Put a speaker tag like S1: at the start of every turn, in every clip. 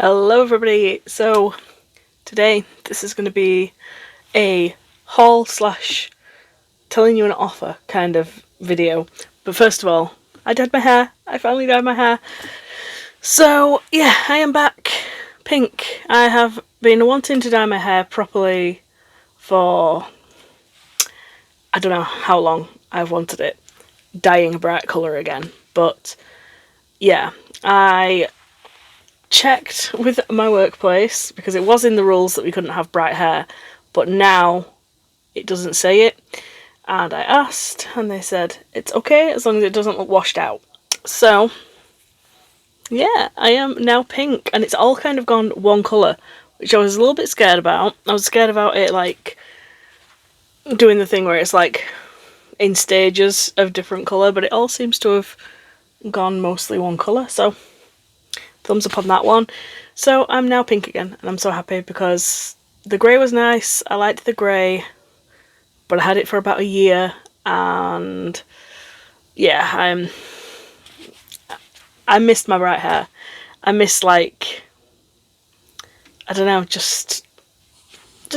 S1: Hello everybody, so today this is going to be a haul slash telling you an offer kind of video. But first of all, I dyed my hair. I finally dyed my hair. So yeah, I am back pink. I have been wanting to dye my hair properly for I don't know how long I've wanted it, dyeing a bright colour again. But yeah, I checked with my workplace because it was in the rules that we couldn't have bright hair, but now it doesn't say it, and I asked and they said it's okay as long as it doesn't look washed out. So yeah, I am now pink, and it's all kind of gone one colour, which I was a little bit scared about. I was scared about it like doing the thing where it's like in stages of different colour, but it all seems to have gone mostly one colour, so thumbs up on that one. So I'm now pink again, and I'm so happy because the grey was nice. I liked the grey, but I had it for about a year, and yeah, I missed my bright hair. I missed, like, I don't know, just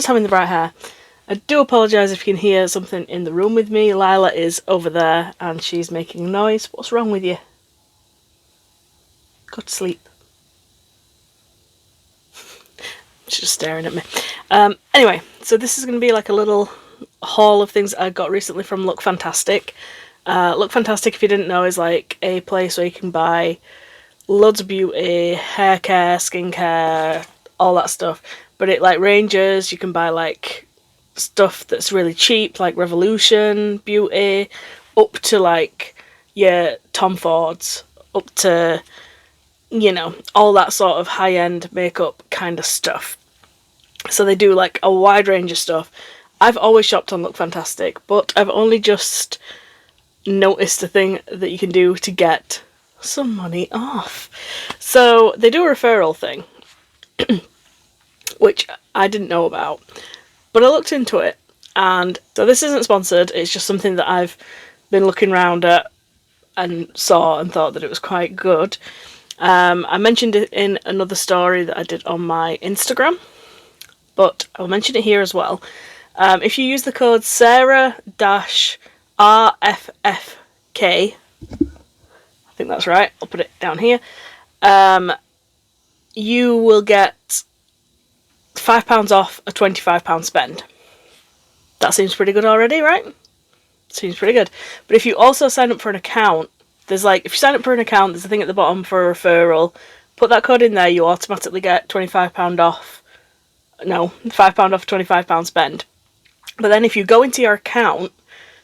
S1: having the bright hair. I do apologise if you can hear something in the room with me. Lila is over there and she's making a noise. What's wrong with you? Go to sleep. She's just staring at me. Anyway, so this is going to be like a little haul of things I got recently from LOOKFANTASTIC. LOOKFANTASTIC, if you didn't know, is like a place where you can buy loads of beauty, hair care, skincare, all that stuff. But it like ranges. You can buy like stuff that's really cheap, like Revolution Beauty, up to like your Tom Fords, up to, you know, all that sort of high-end makeup kind of stuff. So they do like a wide range of stuff. I've always shopped on LOOKFANTASTIC, but I've only just noticed a thing that you can do to get some money off. So they do a referral thing, which I didn't know about, but I looked into it, and so this isn't sponsored, it's just something that I've been looking around at and saw and thought that it was quite good. I mentioned it in another story that I did on my Instagram, but I'll mention it here as well. If you use the code Sarah-RFFK, I think that's right, I'll put it down here, you will get £5 off a £25 spend. That seems pretty good already, right? Seems pretty good. But if you also sign up for an account, there's like, if you sign up for an account, there's a thing at the bottom for a referral. Put that code in there, you automatically get £25 off. No, £5 off £25 spend. But then if you go into your account,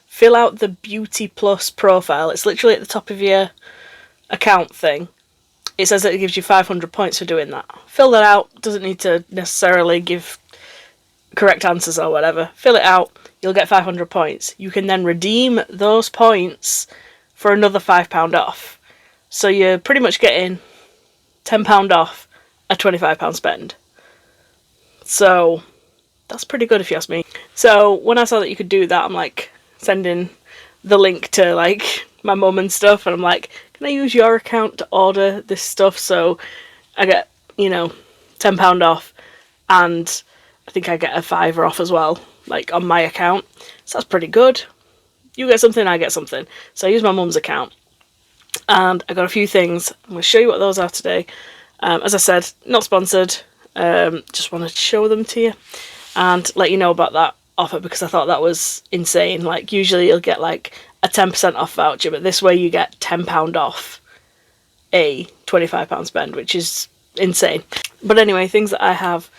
S1: fill out the Beauty Plus profile. It's literally at the top of your account thing. It says that it gives you 500 points for doing that. Fill that out. Doesn't need to necessarily give correct answers or whatever. Fill it out. You'll get 500 points. You can then redeem those points for another £5 off. So you're pretty much getting £10 off a £25 spend. So that's pretty good if you ask me. So when I saw that you could do that, I'm like sending the link to like my mum and stuff, and I'm like, can I use your account to order this stuff so I get, you know, £10 off, and I think I get a £5 off as well, like on my account. So that's pretty good. You get something, I get something. So I use my mum's account, and I got a few things. I'm going to show you what those are today. As I said, not sponsored. Just wanted to show them to you and let you know about that offer, because I thought that was insane. Like, usually you'll get like a 10% off voucher, but this way you get £10 off a £25 spend, which is insane. But anyway, things that I have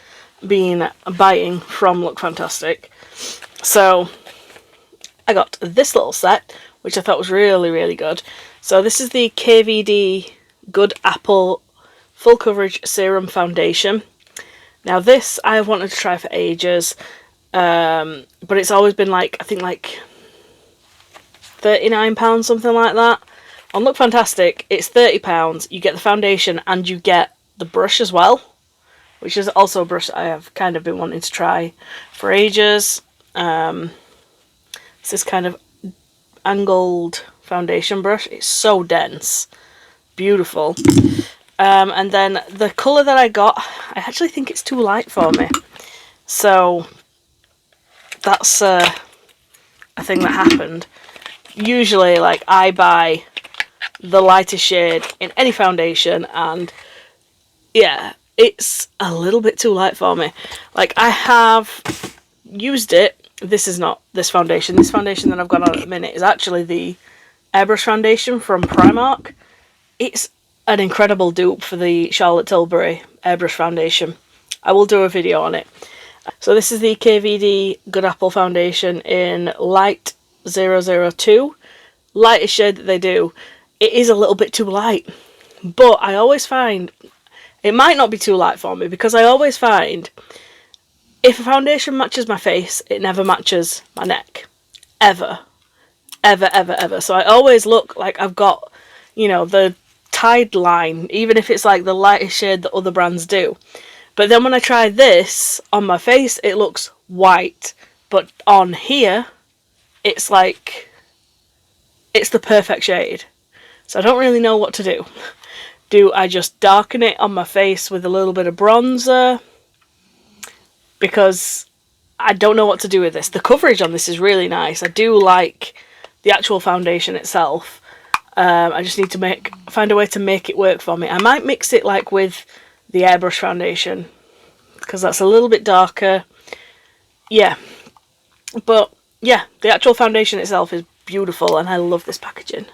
S1: been buying from LOOKFANTASTIC. So I got this little set, which I thought was really, really good. So this is the KVD Good Apple Full Coverage Serum Foundation. Now this I have wanted to try for ages, but it's always been like, I think like £39, something like that. On LOOKFANTASTIC, it's £30. You get the foundation and you get the brush as well, which is also a brush I have kind of been wanting to try for ages. It's this kind of angled foundation brush. It's so dense. Beautiful. And then the colour that I got, I actually think it's too light for me. So that's a thing that happened. Usually, like, I buy the lightest shade in any foundation, and yeah, it's a little bit too light for me. Like, I have used it. This is not this foundation. This foundation that I've got on at the minute is actually the airbrush foundation from Primark. It's an incredible dupe for the Charlotte Tilbury airbrush foundation. I will do a video on it. So this is the KVD Good Apple foundation in light 002. Lightest shade that they do. It is a little bit too light, but I always find it might not be too light for me, because I always find if a foundation matches my face, it never matches my neck. Ever. Ever, ever, ever. So I always look like I've got, you know, the tide line, even if it's like the lightest shade that other brands do. But then when I try this on my face, it looks white. But on here, it's like, it's the perfect shade. So I don't really know what to do. Do I just darken it on my face with a little bit of bronzer? Because I don't know what to do with this. The coverage on this is really nice. I do like the actual foundation itself. I just need to find a way to make it work for me. I might mix it like with the airbrush foundation, because that's a little bit darker. Yeah. But yeah, the actual foundation itself is beautiful, and I love this packaging.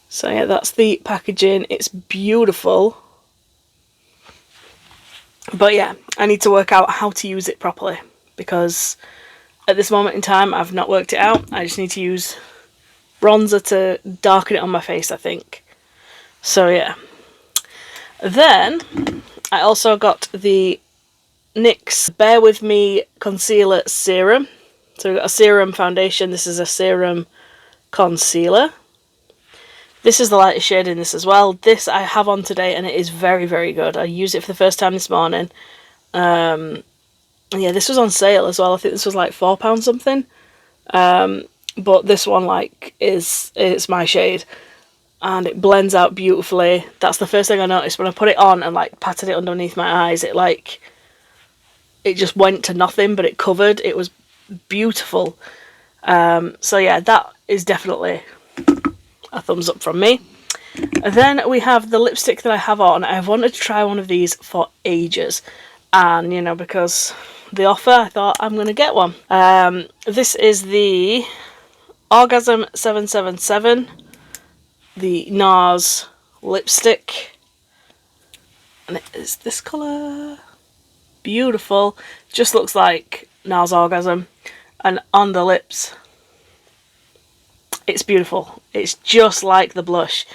S1: So yeah, that's the packaging. It's beautiful. But yeah, I need to work out how to use it properly, because at this moment in time I've not worked it out. I just need to use bronzer to darken it on my face, I think. So yeah. Then I also got the NYX Bear With Me Concealer Serum. So we've got a serum foundation. This is a serum concealer. This is the lightest shade in this as well. This I have on today, and it is very, very good. I used it for the first time this morning. Yeah, this was on sale as well. I think this was like £4 something. But this one, like, it's my shade, and it blends out beautifully. That's the first thing I noticed when I put it on and like patted it underneath my eyes. It just went to nothing, but it covered. It was beautiful. So yeah, that is definitely a thumbs up from me. And then we have the lipstick that I have on. I've wanted to try one of these for ages, and you know, because the offer, I thought I'm gonna get one. This is the Orgasm 777, the Nars lipstick, and it is this colour. Beautiful. Just looks like Nars Orgasm, and on the lips, it's beautiful. It's just like the blush.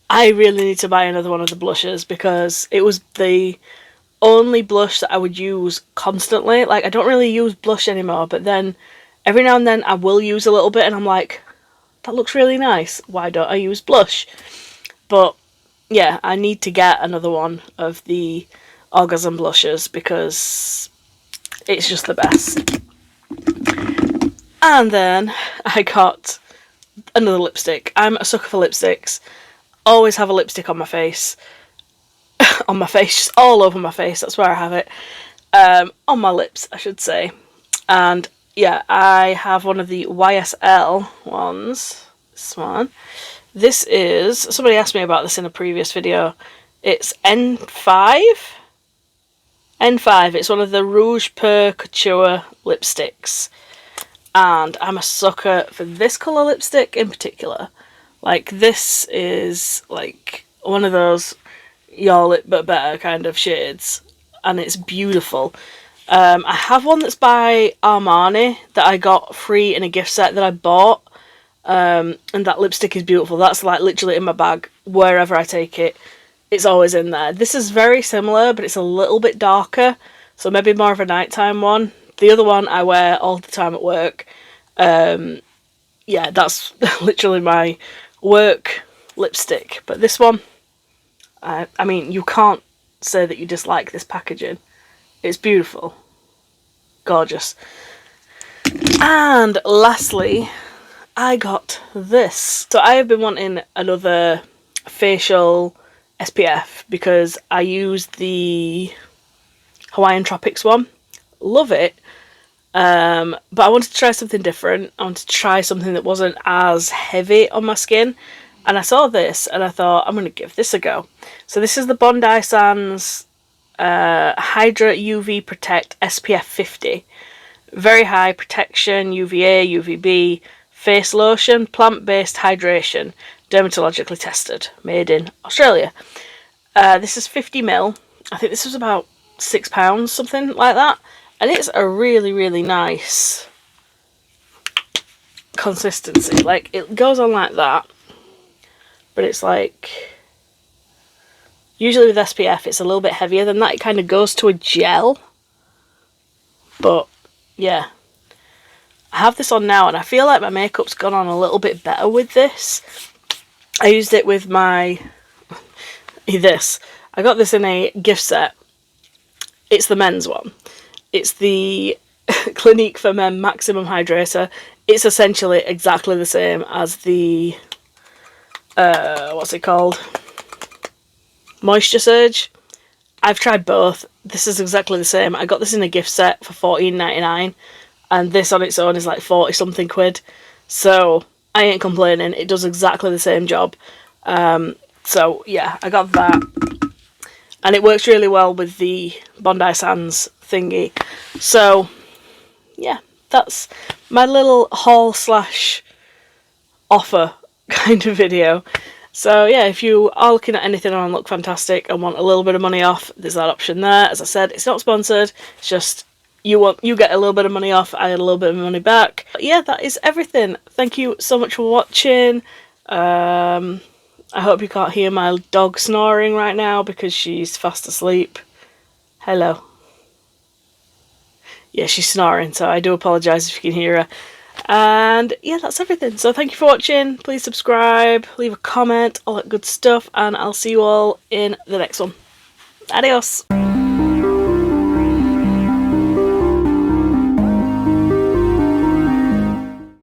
S1: I really need to buy another one of the blushes, because it was the only blush that I would use constantly. Like, I don't really use blush anymore, but then every now and then I will use a little bit, and I'm like, that looks really nice. Why don't I use blush? But yeah, I need to get another one of the Orgasm blushes, because it's just the best. And then I got another lipstick. I'm a sucker for lipsticks. Always have a lipstick on my face. On my face, just all over my face. That's where I have it. On my lips, I should say. And yeah, I have one of the YSL ones. This one. This is, somebody asked me about this in a previous video. It's N5. N5. It's one of the Rouge Per Couture lipsticks. And I'm a sucker for this colour lipstick in particular. Like, this is like one of those your lip but better kind of shades, and it's beautiful. I have one that's by Armani that I got free in a gift set that I bought, and that lipstick is beautiful. That's like literally in my bag wherever I take it. It's always in there. This is very similar, but it's a little bit darker, so maybe more of a nighttime one. The other one I wear all the time at work. Yeah, that's literally my work lipstick. But this one, I mean, you can't say that you dislike this packaging. It's beautiful. Gorgeous. And lastly, I got this. So I have been wanting another facial SPF because I used the Hawaiian Tropics one. Love it. But I wanted to try something different. I wanted to try something that wasn't as heavy on my skin. And I saw this and I thought, I'm going to give this a go. So this is the Bondi Sands Hydra UV Protect SPF 50. Very high protection, UVA, UVB, face lotion, plant-based hydration, dermatologically tested, made in Australia. This is 50ml. I think this was about £6, something like that. And it's a really, really nice consistency. Like, it goes on like that. But it's like, usually with SPF it's a little bit heavier than that. It kind of goes to a gel. But, yeah. I have this on now and I feel like my makeup's gone on a little bit better with this. I used it with my... this. I got this in a gift set. It's the men's one. It's the Clinique for Men Maximum Hydrator. It's essentially exactly the same as the, what's it called? Moisture Surge. I've tried both. This is exactly the same. I got this in a gift set for $14.99 and this on its own is like 40 something quid. So I ain't complaining. It does exactly the same job. So yeah, I got that. And it works really well with the Bondi Sands thingy. So, yeah, that's my little haul slash offer kind of video. So, yeah, if you are looking at anything on Look Fantastic and want a little bit of money off, there's that option there. As I said, it's not sponsored. It's just you get a little bit of money off, I get a little bit of money back. But yeah, that is everything. Thank you so much for watching. I hope you can't hear my dog snoring right now because she's fast asleep. Hello. Yeah, she's snoring, so I do apologise if you can hear her. And yeah, that's everything. So thank you for watching. Please subscribe, leave a comment, all that good stuff, and I'll see you all in the next one. Adios.